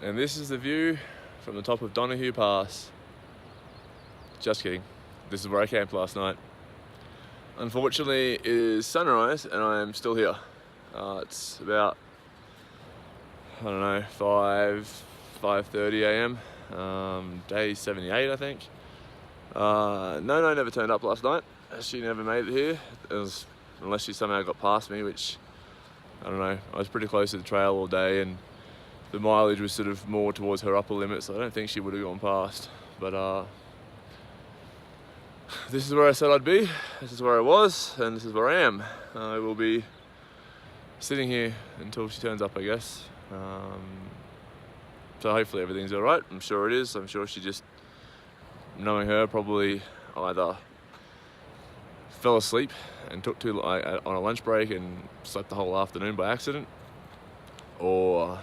And this is the view from the top of Donahue Pass. Just kidding. This is where I camped last night. Unfortunately, it is sunrise and I am still here. It's about, I don't know, 5:30 a.m. Day 78, I think. No, never turned up last night. She never made it here, unless she somehow got past me, which, I don't know. I was pretty close to the trail all day and the mileage was sort of more towards her upper limit, so I don't think she would have gone past. But this is where I said I'd be, this is where I was, and this is where I am. I will be sitting here until she turns up, I guess. So hopefully everything's alright. I'm sure it is. I'm sure she just, knowing her, probably either fell asleep and took on a lunch break and slept the whole afternoon by accident, or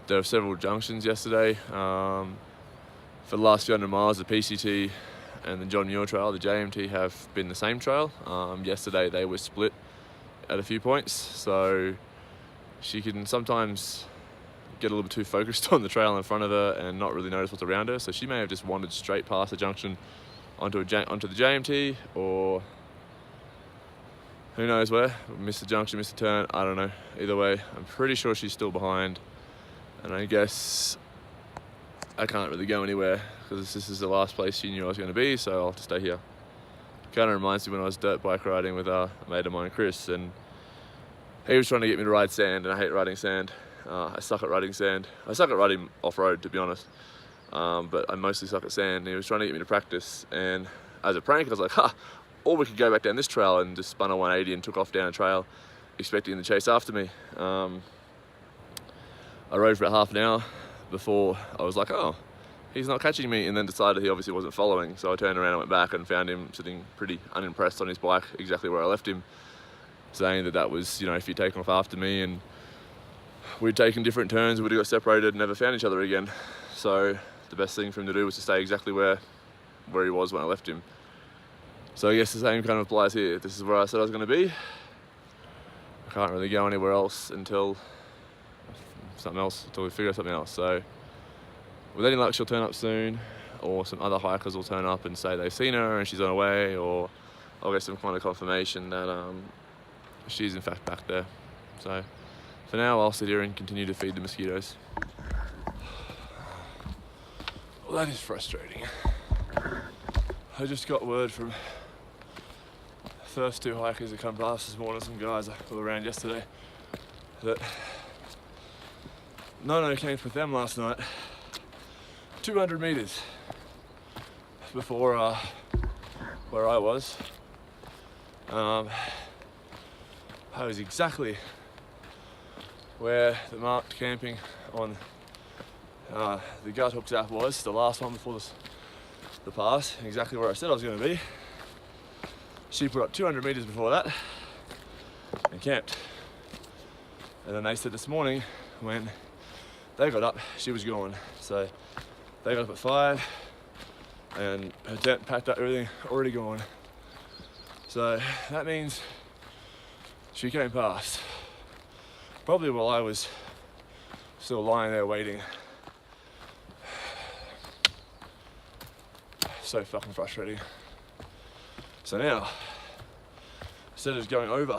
there were several junctions yesterday. For the last few hundred miles, the PCT and the John Muir trail, the JMT, have been the same trail. Yesterday they were split at a few points, so she can sometimes get a little bit too focused on the trail in front of her and not really notice what's around her. So she may have just wandered straight past the junction onto the JMT, or who knows where, missed the junction, missed the turn, I don't know. Either way, I'm pretty sure she's still behind, and I guess I can't really go anywhere because this is the last place she knew I was going to be, so I'll have to stay here. Kind of reminds me when I was dirt bike riding with a mate of mine, Chris, and he was trying to get me to ride sand, and I hate riding sand. I suck at riding sand. I suck at riding off-road, to be honest, but I mostly suck at sand. And he was trying to get me to practice, and as a prank I was like, or we could go back down this trail, and just spun a 180 and took off down a trail expecting him to chase after me. I rode for about half an hour before I was like, oh, he's not catching me, and then decided he obviously wasn't following. So I turned around and went back and found him sitting pretty unimpressed on his bike exactly where I left him, saying that was, you know, if he'd taken off after me and we'd taken different turns, we'd have got separated and never found each other again. So the best thing for him to do was to stay exactly where he was when I left him. So I guess the same kind of applies here. This is where I said I was going to be. I can't really go anywhere else until we figure out something else. So with any luck, she'll turn up soon, or some other hikers will turn up and say they've seen her and she's on her way, or I'll get some kind of confirmation that she's in fact back there. So for now, I'll sit here and continue to feed the mosquitoes. Well, that is frustrating. I just got word from the first two hikers that come past this morning, some guys I flew around yesterday, that Donahue came with them last night 200 meters before where I was. I was exactly where the marked camping on the Gut Hooks app was, the last one before the pass, exactly where I said I was going to be. She put up 200 meters before that and camped. And then they said this morning when they got up, she was gone. So they got up at 5 and her tent packed up, everything already gone. So that means she came past, probably while I was still lying there waiting. So fucking frustrating. So now, instead of just going over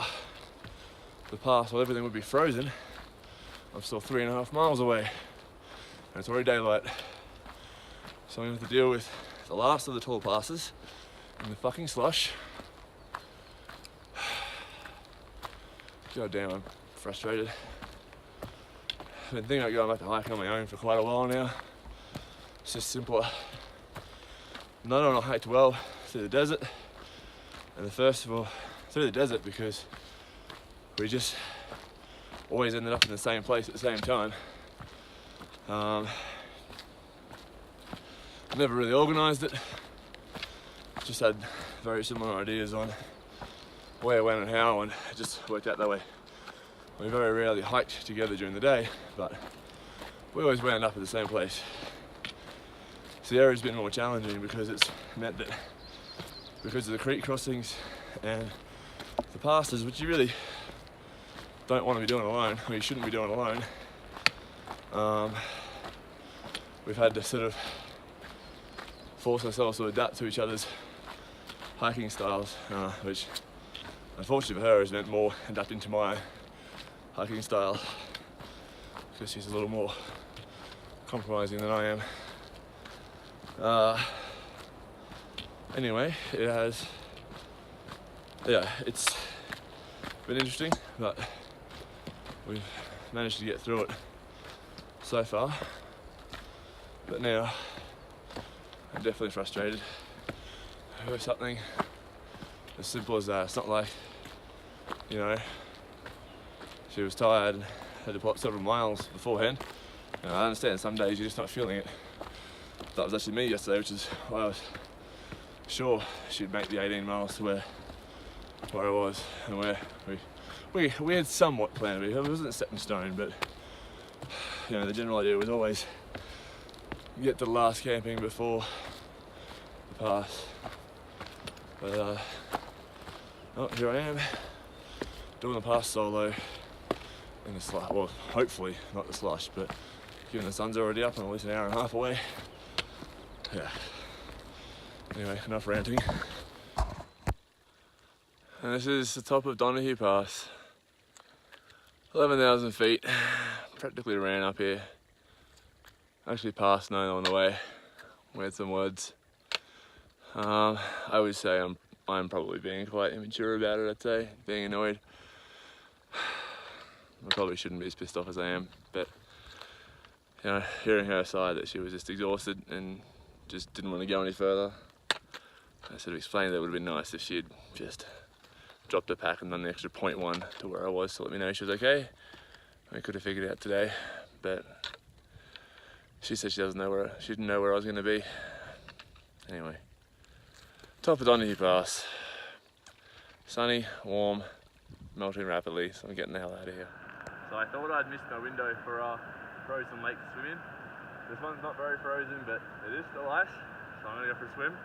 the pass while everything would be frozen, I'm still 3.5 miles away, and it's already daylight. So I'm gonna have to deal with the last of the tall passes in the fucking slush. God damn, I'm frustrated. I've been thinking about going back to hiking on my own for quite a while now. It's just simpler. Not on a hike well through the desert, and first of all through the desert because we just always ended up in the same place at the same time. Never really organised it, just had very similar ideas on where, when and how, and it just worked out that way. We very rarely hiked together during the day, but we always wound up at the same place. So the area's been more challenging because it's meant that, because of the creek crossings and the passes, which you really don't want to be doing alone, or you shouldn't be doing alone, we've had to sort of force ourselves to adapt to each other's hiking styles, which unfortunately for her has meant more adapting to my hiking style because she's a little more compromising than I am. Anyway, it's been interesting, but we've managed to get through it so far. But now I'm definitely frustrated over something as simple as that. It's not like, you know, she was tired and had to pop several miles beforehand. And I understand some days you're just not feeling it. That was actually me yesterday, which is why I was sure she'd make the 18 miles to where I was, and where we had somewhat planned. It wasn't set in stone, but you know, the general idea was always get to the last camping before the pass. But oh, here I am doing the pass solo in the slush. Well, hopefully not the slush, but given the sun's already up and at least an hour and a half away. Yeah. Anyway, enough ranting. And this is the top of Donahue Pass. 11,000 feet. Practically ran up here. Actually passed none on the way. We had some words. I would say I'm probably being quite immature about it, I'd say. Being annoyed. I probably shouldn't be as pissed off as I am, but you know, hearing her side that she was just exhausted and just didn't want to go any further. I sort of explained that it would have been nice if she'd just dropped her pack and done the extra 0.1 to where I was to let me know she was okay. We could have figured it out today, but she said she didn't know where I was going to be. Anyway, top of Donahue Pass. Sunny, warm, melting rapidly, so I'm getting the hell out of here. So I thought I'd missed my window for a frozen lake to swim in. This one's not very frozen, but it is still ice, so I'm going to go for a swim.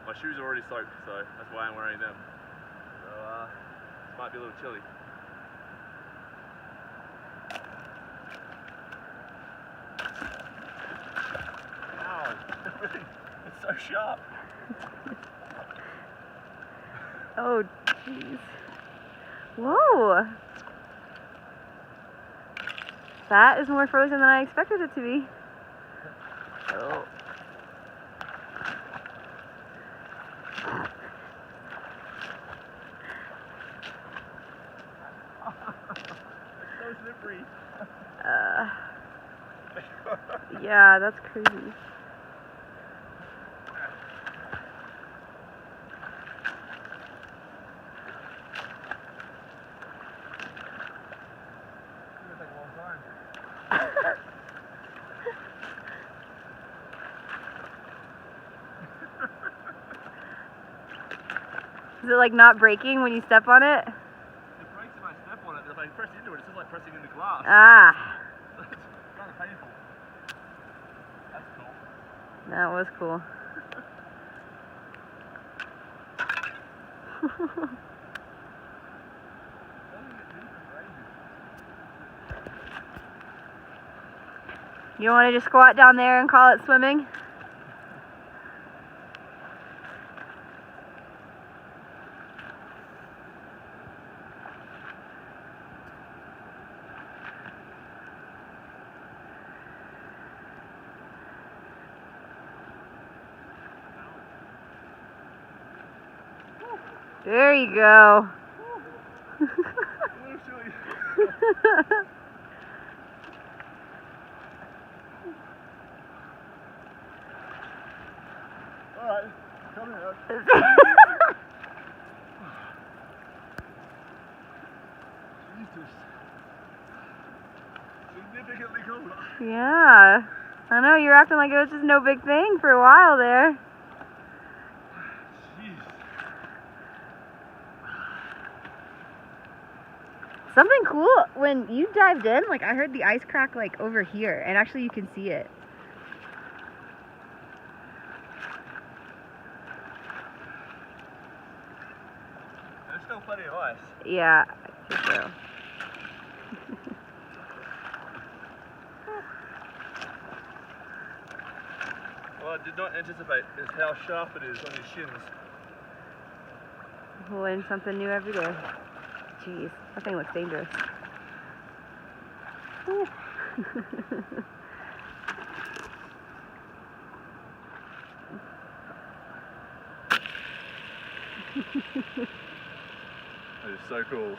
My shoes are already soaked, so that's why I'm wearing them. So this might be a little chilly. Ow, it's so sharp. Oh, jeez. Whoa! That is more frozen than I expected it to be. Oh. It's so slippery. Yeah, that's crazy. Is it like not breaking when you step on it? It breaks when I step on it, but if I press into it, it's just like pressing into glass. Ah. It's kind of painful. That's cool. That was cool. You want to just squat down there and call it swimming? There you go. Alright, come here. Jesus. Significantly colder. Yeah. I know, you were acting like it was just no big thing for a while there. Something cool, when you dived in, like I heard the ice crack like over here, and actually you can see it. There's still plenty of ice. Yeah, I think so. What I did not anticipate is how sharp it is on your shins. We'll learn something new every day. Jeez, that thing looks dangerous. Ooh. That is so cool.